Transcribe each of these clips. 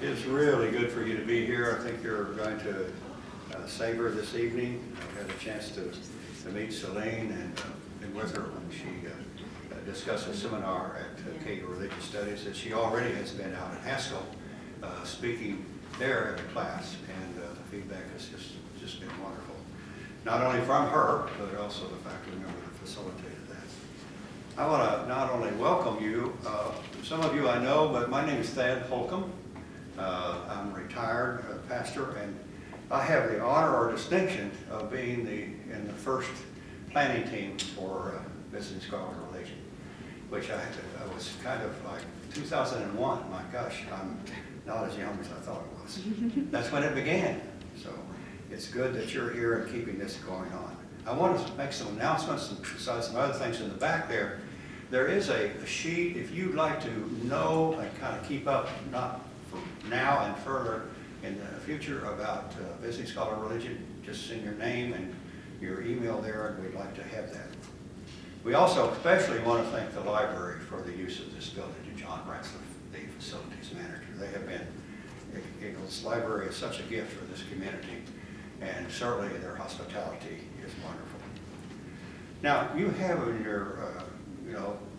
It's really good for you to be here. I think you're going to savor this evening. I had a chance to meet Celine and been with her when she discussed a seminar at KU Religious Studies, that she already has been out at Haskell speaking there at a class, and the feedback has just been wonderful. Not only from her, but also the faculty member that facilitated that. I want to not only welcome you, some of you I know, but my name is Thad Holcomb. I'm a retired pastor, and I have the honor or distinction of being in the first planning team for Visiting Scholar Religion, which I was kind of like 2001. My gosh, I'm not as young as I thought it was. That's when it began. So it's good that you're here and keeping this going on. I want to make some announcements, and besides some other things in the back there. There is a sheet if you'd like to know and kind of keep up, not for now and further in the future, about Visiting Scholar Religion. Just send your name and your email there, and we'd like to have that. We also especially want to thank the library for the use of this building, to John Ratzlaff, the facilities manager. They have been, this library is such a gift for this community, and certainly their hospitality is wonderful. Now, you have in your,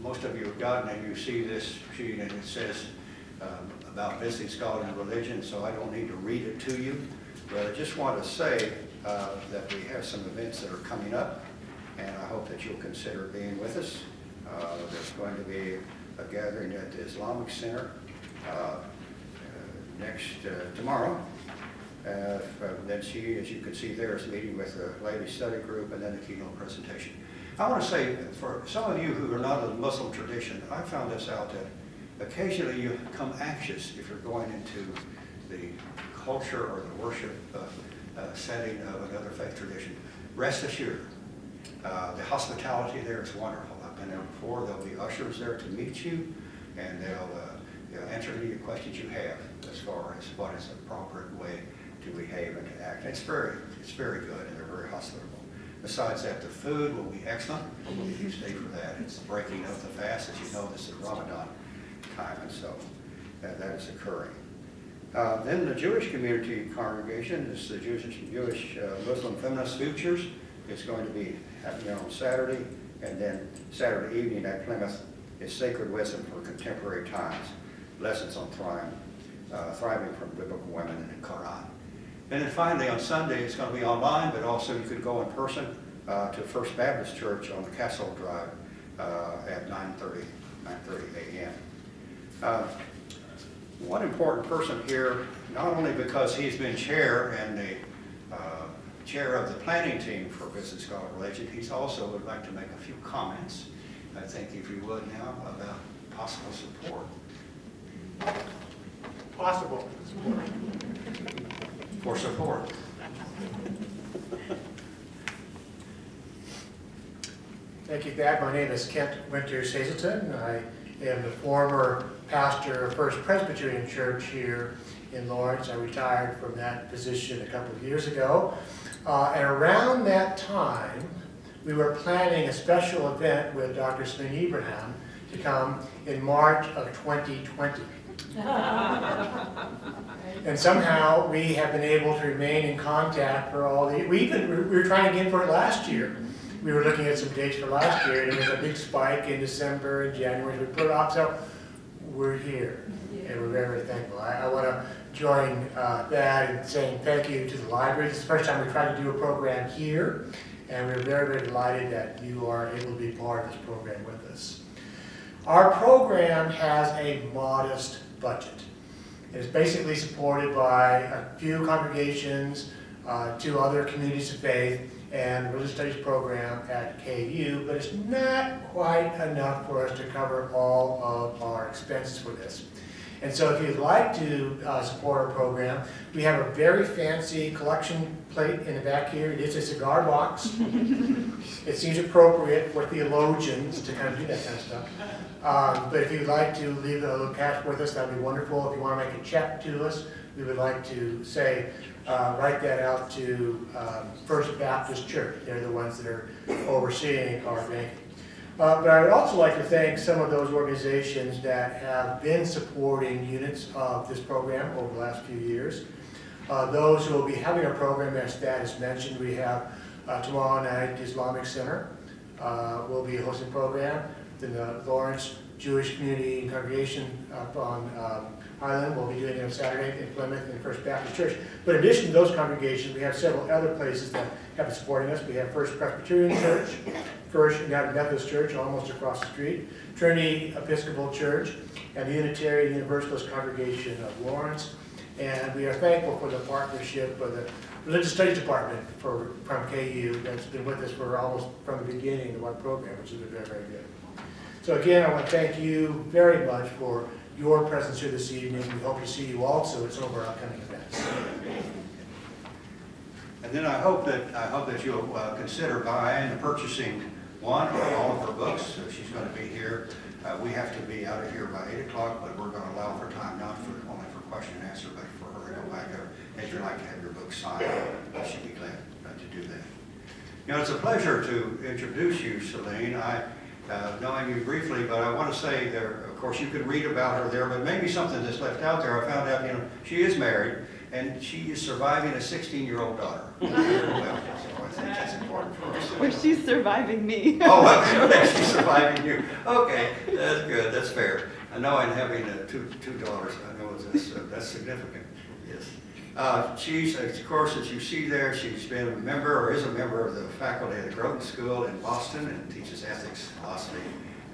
most of you have gotten and you see this sheet, and it says about Visiting Scholar and Religion, so I don't need to read it to you, but I just want to say that we have some events that are coming up, and I hope that you'll consider being with us. There's going to be a gathering at the Islamic Center tomorrow. Then she, as you can see there, is meeting with a ladies study group, and then a keynote presentation. I want to say, for some of you who are not of the Muslim tradition, I found this out, that occasionally you become anxious if you're going into the culture or the worship setting of another faith tradition. Rest assured, the hospitality there is wonderful. I've been there before. There'll be ushers there to meet you, and they'll answer any questions you have as far as what is the appropriate way to behave and to act. It's very good, and they're very hospitable. Besides that, the food will be excellent if you stay for that. It's the breaking of the fast. As you know, this is Ramadan time, and so that is occurring. Then the Jewish community congregation, this is the Jewish Muslim Feminist Futures. It's going to be happening on Saturday, and then Saturday evening at Plymouth is Sacred Wisdom for Contemporary Times, lessons on thriving from biblical women and the Quran. And then finally on Sunday it's going to be online, but also you could go in person to First Baptist Church on the Castle Drive at 9:30 a.m. One important person here, not only because he's been chair and the chair of the planning team for Visiting Scholar Religion, he's also would like to make a few comments, I think, if you would now, about possible support. Possible support. For support. Thank you, Thad. My name is Kent Winters Hazelton. I am the former pastor of First Presbyterian Church here in Lawrence. I retired from that position a couple of years ago. And around that time, we were planning a special event with Dr. Celine Ibrahim to come in March of 2020. And somehow we have been able to remain in contact for all the, we were trying again for it last year. We were looking at some dates for last year, and there was a big spike in December and January. We put it off, so we're here, and we're very, very thankful. I want to join that in saying thank you to the library. This is the first time we tried to do a program here, and we're very, very delighted that you are able to be part of this program with us. Our program has a modest budget. It is basically supported by a few congregations, 2 other communities of faith, and the religious studies program at KU, but it's not quite enough for us to cover all of our expenses for this. And so if you'd like to support our program, we have a very fancy collection plate in the back here. It is a cigar box. It seems appropriate for theologians to kind of do that kind of stuff. But if you'd like to leave a little cash with us, that'd be wonderful. If you want to make a check to us, we would like to say, write that out to First Baptist Church. They're the ones that are overseeing our banking. But I would also like to thank some of those organizations that have been supporting units of this program over the last few years. Those who will be having a program, as Thad has mentioned, we have tomorrow night, the Islamic Center will be hosting a program. Then the Lawrence Jewish Community and Congregation up on Island will be doing it on Saturday in Plymouth and First Baptist Church. But in addition to those congregations, we have several other places that have been supporting us. We have First Presbyterian Church, First United Methodist Church, almost across the street, Trinity Episcopal Church, and the Unitarian Universalist Congregation of Lawrence. And we are thankful for the partnership of the Religious Studies Department from KU that's been with us for almost from the beginning of our program, which has been very, very good. So again, I want to thank you very much for your presence here this evening. We hope to see you also at some of our upcoming events. And then I hope that you'll consider buying and purchasing one or all of her books. So she's going to be here. We have to be out of here by 8 o'clock, but we're going to allow for time, not for only for question and answer, but for her to go back there. If you'd like to have your book signed, she'd be glad to do that. You know, it's a pleasure to introduce you, Celine. Knowing you briefly, but I want to say there, of course, you could read about her there, but maybe something that's left out there. I found out, you know, she is married, and she is surviving a 16-year-old daughter. Well, so I think that's important for us. Well, she's surviving me. Oh, okay, she's surviving you. Okay, that's good, that's fair. I know I'm having two daughters. I know that's significant, yes. She's, of course, as you see there, she's been a member or is a member of the faculty at the Groton School in Boston and teaches ethics, philosophy,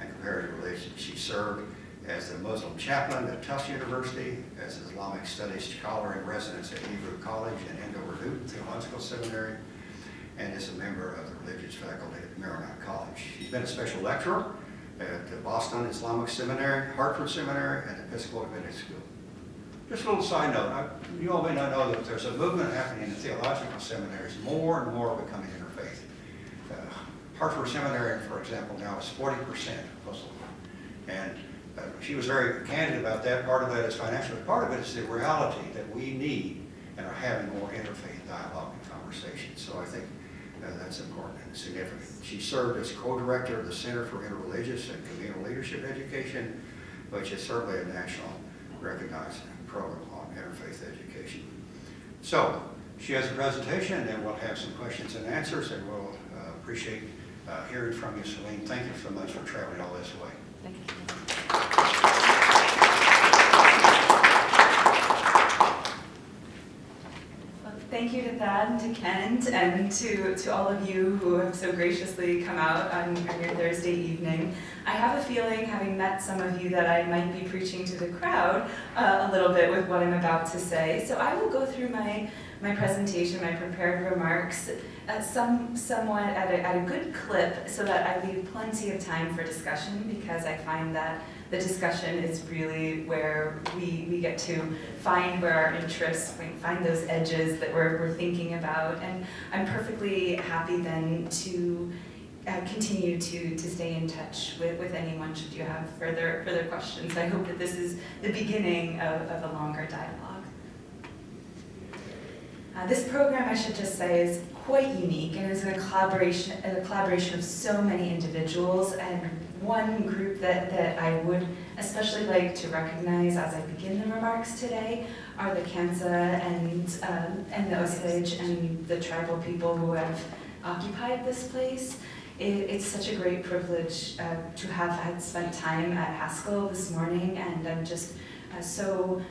and comparative relations. She served as the Muslim chaplain at Tufts University, as an Islamic Studies scholar in residence at Hebrew College and Andover-Newton Theological Seminary, and is a member of the religious faculty at Marymount College. She's been a special lecturer at the Boston Islamic Seminary, Hartford Seminary, and the Episcopal Divinity School. Just a little side note, you all may not know that there's a movement happening in the theological seminaries, more and more becoming interfaith. Hartford Seminary, for example, now is 40% Muslim. And she was very candid about that. Part of that is financial. Part of it is the reality that we need and are having more interfaith dialogue and conversation. So I think that's important and significant. She served as co-director of the Center for Interreligious and Communal Leadership Education, which is certainly a national recognized program on interfaith education. So she has a presentation, and then we'll have some questions and answers, and we'll appreciate hearing from you, Celine. Thank you so much for traveling all this way. Thank you. Thank you to Thad and to Kent and to all of you who have so graciously come out on your Thursday evening. I have a feeling, having met some of you, that I might be preaching to the crowd a little bit with what I'm about to say. So I will go through my presentation, my prepared remarks, somewhat at a good clip so that I leave plenty of time for discussion, because I find that the discussion is really where we get to find where our interests, find those edges that we're thinking about. And I'm perfectly happy then to continue to stay in touch with anyone should you have further questions. I hope that this is the beginning of a longer dialogue. This program, I should just say, is quite unique and is a collaboration of so many individuals, and one group that I would especially like to recognize as I begin the remarks today are the Kansa and the Osage and the tribal people who have occupied this place. It's such a great privilege to have had spent time at Haskell this morning, and I'm just so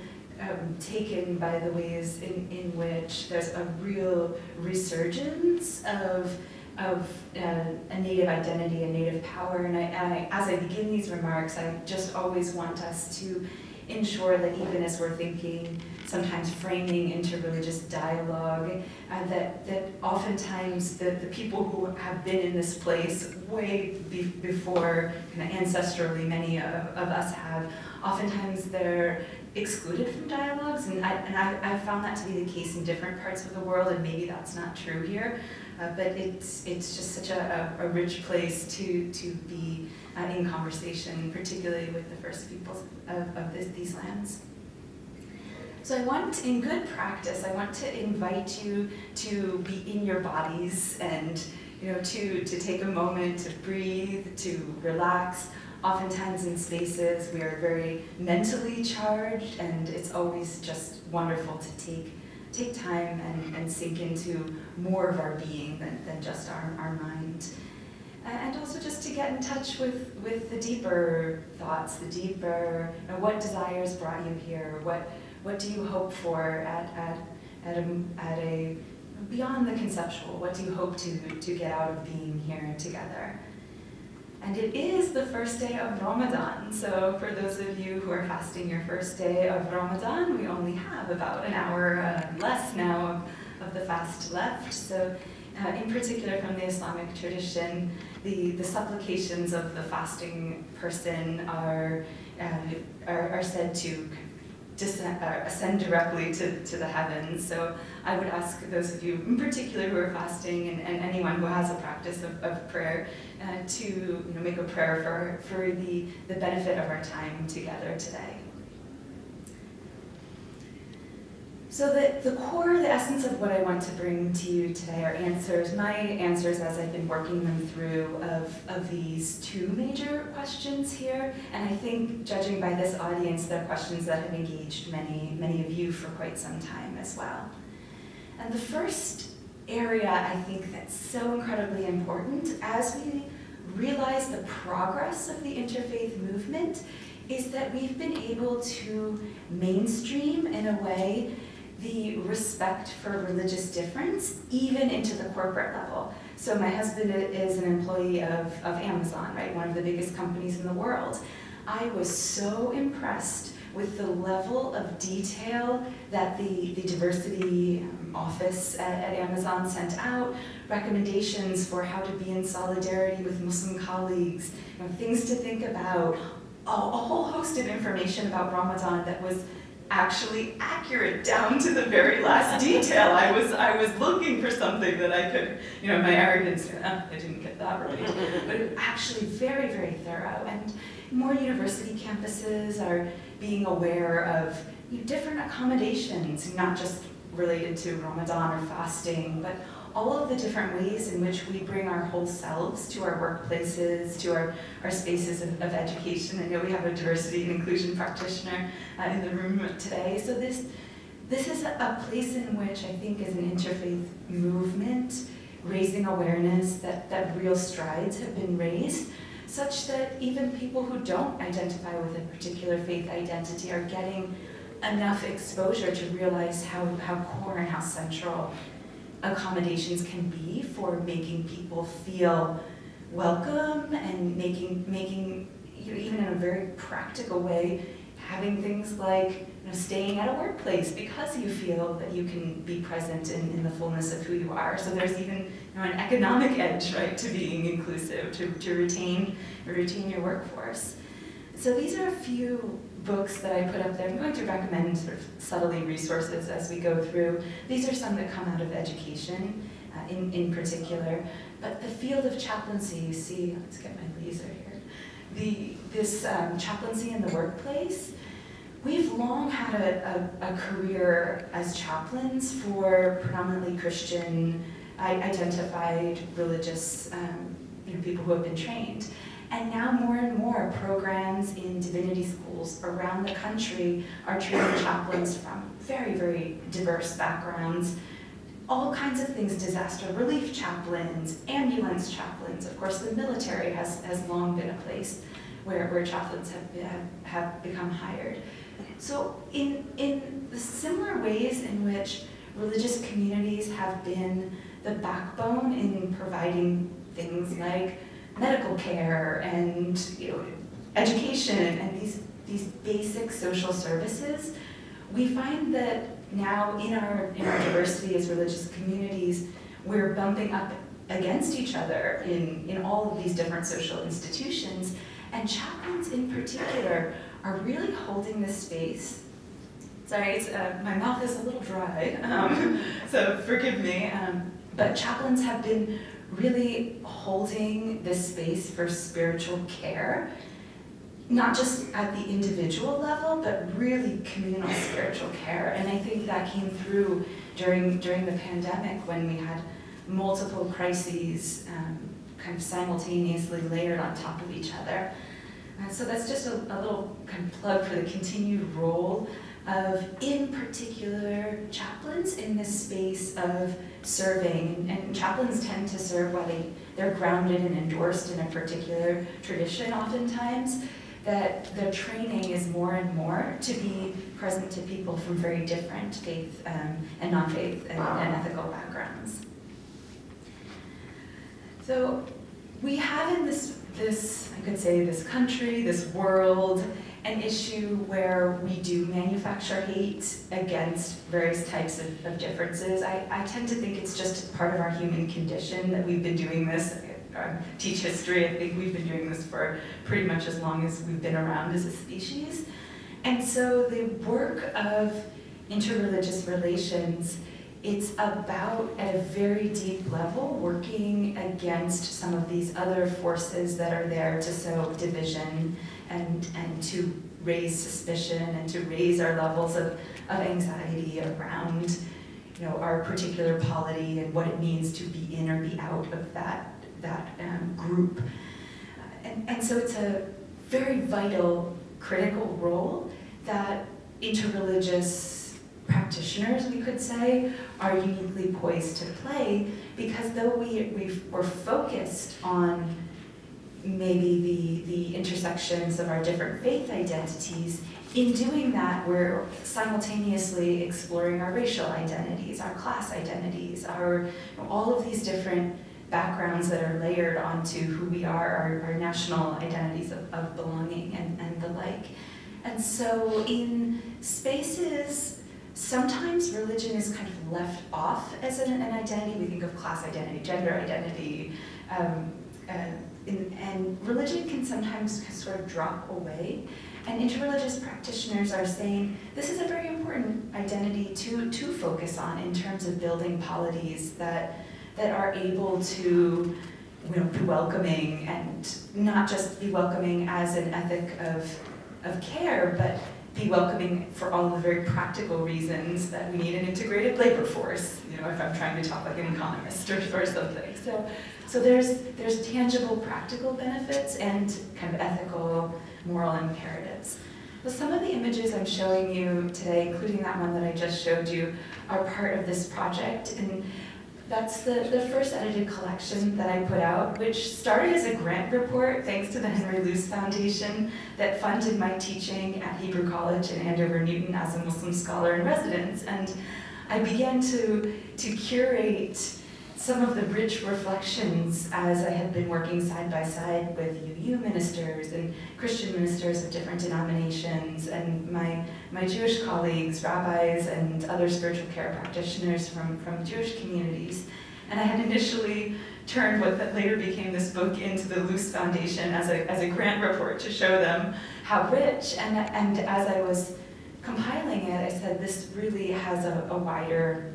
taken by the ways in which there's a real resurgence of a Native identity and Native power. And I, as I begin these remarks, I just always want us to ensure that even as we're thinking, sometimes framing interreligious dialogue, that oftentimes the people who have been in this place way before kind of ancestrally many of us have, oftentimes they're excluded from dialogues, and I found that to be the case in different parts of the world, and maybe that's not true here, but it's just such a rich place to be in conversation, particularly with the first peoples of these lands. So I want, in good practice, I want to invite you to be in your bodies and to take a moment to breathe, to relax. Oftentimes in spaces we are very mentally charged, and it's always just wonderful to take time and sink into more of our being than just our mind. And also just to get in touch with the deeper thoughts, the deeper, what desires brought you here, what do you hope for at a beyond the conceptual, what do you hope to get out of being here together? And it is the first day of Ramadan, so for those of you who are fasting your first day of Ramadan, we only have about an hour less now of the fast left. So in particular from the Islamic tradition, the supplications of the fasting person are said to ascend directly to the heavens. So I would ask those of you in particular who are fasting and anyone who has a practice of prayer to make a prayer for the benefit of our time together today. So the core, the essence of what I want to bring to you today are answers, my answers as I've been working them through of these two major questions here. And I think, judging by this audience, they're questions that have engaged many of you for quite some time as well. And the first area I think that's so incredibly important as we realize the progress of the interfaith movement is that we've been able to mainstream in a way the respect for religious difference, even into the corporate level. So my husband is an employee of Amazon, right? One of the biggest companies in the world. I was so impressed with the level of detail that the diversity office at Amazon sent out, recommendations for how to be in solidarity with Muslim colleagues, things to think about, a whole host of information about Ramadan that was actually accurate down to the very last detail. I was looking for something that I could, my arrogance, I didn't get that right. But it actually very, very thorough. And more university campuses are being aware of different accommodations, not just related to Ramadan or fasting, but all of the different ways in which we bring our whole selves to our workplaces, to our spaces of education. I know we have a diversity and inclusion practitioner in the room today. So this is a place in which I think as an interfaith movement, raising awareness that real strides have been raised, such that even people who don't identify with a particular faith identity are getting enough exposure to realize how core and how central accommodations can be for making people feel welcome and making even in a very practical way, having things like staying at a workplace because you feel that you can be present in the fullness of who you are. So there's even an economic edge, right, to being inclusive, to retain your workforce. So these are a few books that I put up there. I'm going to recommend sort of subtly resources as we go through. These are some that come out of education in particular. But the field of chaplaincy, you see, let's get my laser here. This chaplaincy in the workplace, we've long had a career as chaplains for predominantly Christian, identified religious people who have been trained. And now more and more programs in divinity schools around the country are training chaplains from very, very diverse backgrounds, all kinds of things, disaster relief chaplains, ambulance chaplains. Of course, the military has long been a place where chaplains have become hired. So in the similar ways in which religious communities have been the backbone in providing things like medical care and education and these basic social services, we find that now in our diversity as religious communities, we're bumping up against each other in all of these different social institutions, and chaplains in particular are really holding this space. Sorry, my mouth is a little dry, so forgive me, but chaplains have been really holding this space for spiritual care, not just at the individual level, but really communal spiritual care. And I think that came through during the pandemic when we had multiple crises kind of simultaneously layered on top of each other. So that's just a little kind of plug for the continued role of, in particular, chaplains in this space of serving. And chaplains tend to serve while they're grounded and endorsed in a particular tradition oftentimes, that their training is more and more to be present to people from very different faith and non-faith and ethical backgrounds. So we have in this, I could say, this country, this world, an issue where we do manufacture hate against various types of differences. I tend to think it's just part of our human condition that we've been doing this. Teach history, I think we've been doing this for pretty much as long as we've been around as a species. And so the work of interreligious relations, it's about, at a very deep level, working against some of these other forces that are there to sow division and to raise suspicion and to raise our levels of anxiety around, you know, our particular polity and what it means to be in or be out of that group. And so it's a very vital, critical role that interreligious practitioners, we could say, are uniquely poised to play, because though we're focused on maybe the intersections of our different faith identities, in doing that, we're simultaneously exploring our racial identities, our class identities, all of these different backgrounds that are layered onto who we are, our national identities of belonging and the like. And so in spaces, sometimes religion is kind of left off as an identity. We think of class identity, gender identity, and religion can sometimes sort of drop away. And interreligious practitioners are saying this is a very important identity to focus on in terms of building polities that are able to, you know, be welcoming, and not just be welcoming as an ethic of care, but be welcoming for all the very practical reasons that we need an integrated labor force, you know, if I'm trying to talk like an economist or something. So there's tangible practical benefits and kind of ethical, moral imperatives. But some of the images I'm showing you today, including that one that I just showed you, are part of this project. And that's the first edited collection that I put out, which started as a grant report thanks to the Henry Luce Foundation that funded my teaching at Hebrew College in Andover, Newton as a Muslim scholar in residence. And I began to curate some of the rich reflections as I had been working side by side with UU ministers and Christian ministers of different denominations, and my Jewish colleagues, rabbis, and other spiritual care practitioners from Jewish communities. And I had initially turned what that later became this book into the Luce Foundation as a grant report to show them how rich. And as I was compiling it, I said this really has a wider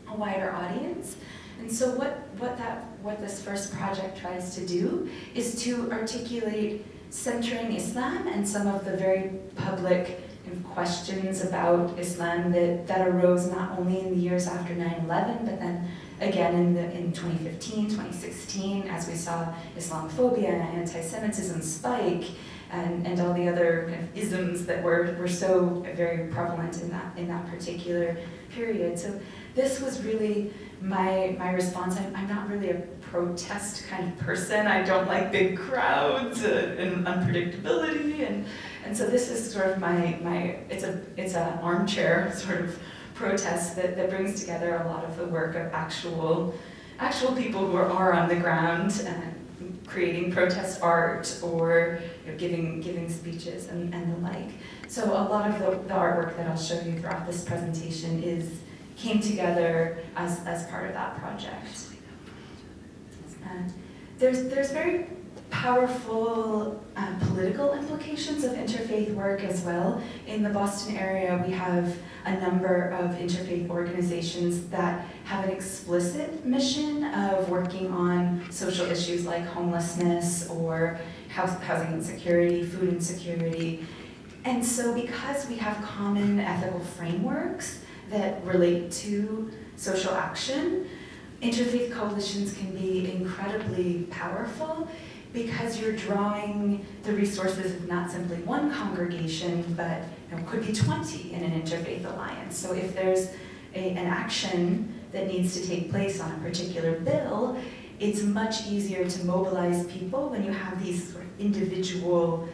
audience. And so what this first project tries to do is to articulate centering Islam and some of the very public questions about Islam that arose not only in the years after 9/11, but then again in 2015, 2016, as we saw Islamophobia and anti-Semitism spike, and all the other kind of isms that were so very prevalent in that particular period. So this was really my response. I'm not really a protest kind of person. I don't like big crowds and unpredictability, and so this is sort of it's an armchair sort of protest that brings together a lot of the work of actual people who are on the ground, creating protest art or, you know, giving speeches and the like. So a lot of the artwork that I'll show you throughout this presentation came together as part of that project. There's very powerful political implications of interfaith work as well. In the Boston area, we have a number of interfaith organizations that have an explicit mission of working on social issues like homelessness or housing insecurity, food insecurity. And so because we have common ethical frameworks that relate to social action, interfaith coalitions can be incredibly powerful because you're drawing the resources of not simply one congregation, but could be 20 in an interfaith alliance. So if there's an action that needs to take place on a particular bill, it's much easier to mobilize people when you have these sort of individual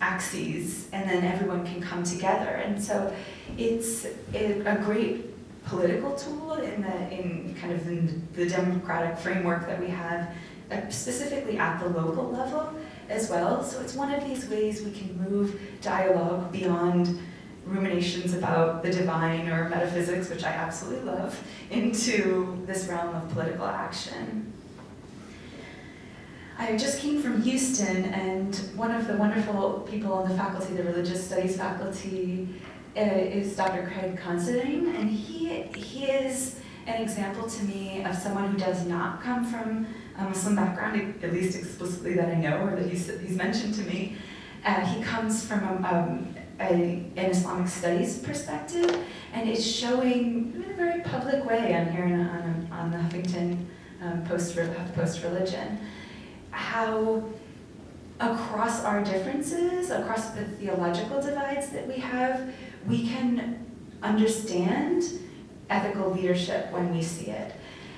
axes, and then everyone can come together. And so it's a great political tool in the democratic framework that we have, specifically at the local level as well. So it's one of these ways we can move dialogue beyond ruminations about the divine or metaphysics, which I absolutely love, into this realm of political action. I just came from Houston, and one of the wonderful people on the faculty, the religious studies faculty, is Dr. Craig Considine, and he is an example to me of someone who does not come from a Muslim background, at least explicitly that I know, or that he's mentioned to me. He comes from an Islamic studies perspective, and is showing in a very public way on here on the Huffington Post Religion, how across our differences, across the theological divides that we have, we can understand ethical leadership when we see it.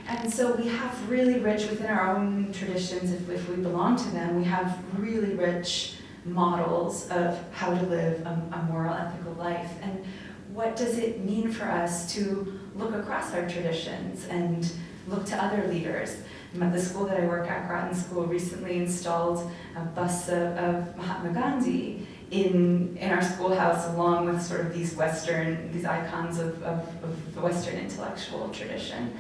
And so we have really rich, within our own traditions, if we belong to them, we have really rich models of how to live a moral, ethical life. And what does it mean for us to look across our traditions and look to other leaders? At the school that I work at, Groton School, recently installed a bust of Mahatma Gandhi in our schoolhouse, along with sort of these icons of the Western intellectual tradition.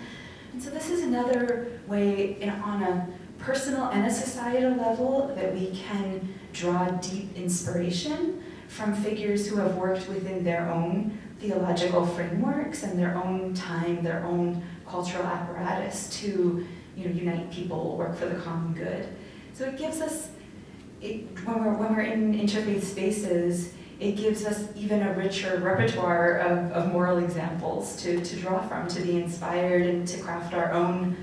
And so this is another way, on a personal and a societal level, that we can draw deep inspiration from figures who have worked within their own theological frameworks and their own time, their own cultural apparatus to unite people, work for the common good. So it gives us, when we're in interfaith spaces, it gives us even a richer repertoire of moral examples to draw from, to be inspired and to craft our own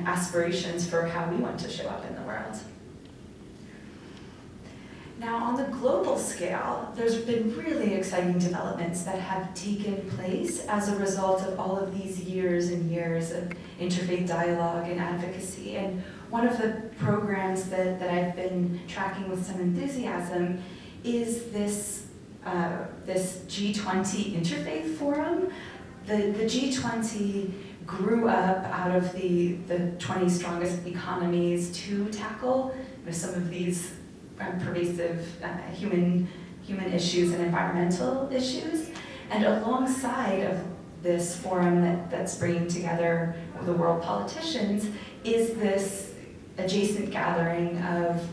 aspirations for how we want to show up in the world. Now, on the global scale, there's been really exciting developments that have taken place as a result of all of these years and years of interfaith dialogue and advocacy. And one of the programs that I've been tracking with some enthusiasm is this G20 Interfaith Forum. The G20 grew up out of the 20 strongest economies to tackle some of these pervasive human issues and environmental issues. And alongside of this forum that's bringing together the world politicians is this adjacent gathering of